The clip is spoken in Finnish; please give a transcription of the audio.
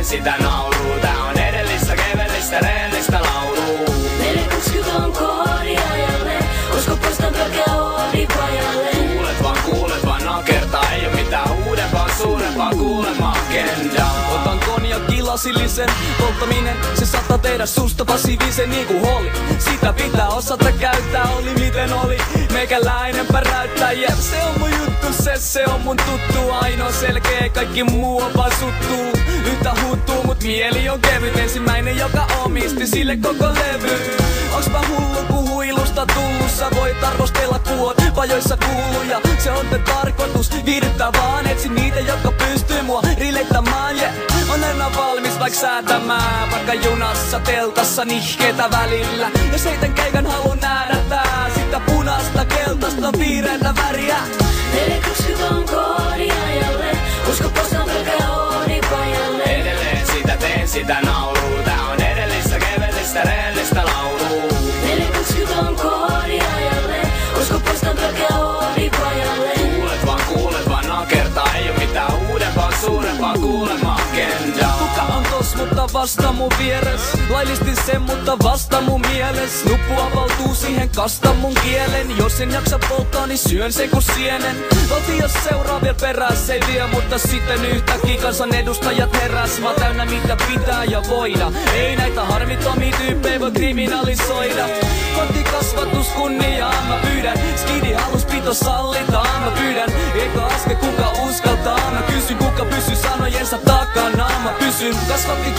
sitä nauruu. Tää on edellistä kevellistä reellistä lauluu. 460 on koodi ajalle, usko poistan pelkää oodi pajalle. Kuulet vaan nakertaa, ei oo mitään uudempaa, suurempaa kuulemaa agendaa. Otan konjakki lasillisen, polttaminen se saattaa tehdä susta passiivisen niinku Holly. Sitä pitää osata käyttää, oli miten oli. Meikäläinen päräyttäjä, se on mun juttu, se on mun tuttu. Ainoa selkeä, kaikki muu on vaan suttuu. Yhtä huttuu, mut mieli on kevyt. Ensimmäinen, joka omisti sille koko levy. Onks mä hullu, kun huilusta tullut? Sä voit arvostella, kun oot pajoissa kuuluja. Se on te tarkoitus, viihdyttää vaan. Etsin niitä, jotka pystyy mua rileittämään, yeah. On aina valmis vaik säätämään, vaikka junassa, teltassa, nihkeetä välillä. Jos heitän keikan haluun nähdä tää, sitä punaista, keltaista, vihreätä väriä. 460 on koodi ajalle, usko poistan pelkää oodi pajalle. Edelleen sitä teen, sitä nauruu. Tää on edellistä kevellistä reellistä lauluu. 460 on koodi ajalle, usko poistan pelkää oodi pajalle. Kuulet vaan nakertaa, ei oo mitään uudempaa, suurempaa kuulemaa agendaa. Kuka on tos, mutta vasta mun vieres. Laillistin sen, mutta vasta mun mieles. Nuppu avautuu siihen, kasta mun kielen. Jos en jaksa polttaa, niin syön sen kun sienen. Valtio seuraa vielä peräs, ei vie, mutta sitten yhtäkkiä kansanedustajat heräs. Mä täynnä mitä pitää ja voida. Ei näitä harmittomia tyyppejä voi kriminalisoida. Kotikasvatus kunniaa mä pyydän. Skidi haluspito sallitaan mä pyydän. Eikä aske kuka uskaltaa. Mä kysyn kuka pysyy sanojensa takana. Mä pysyn kasvatti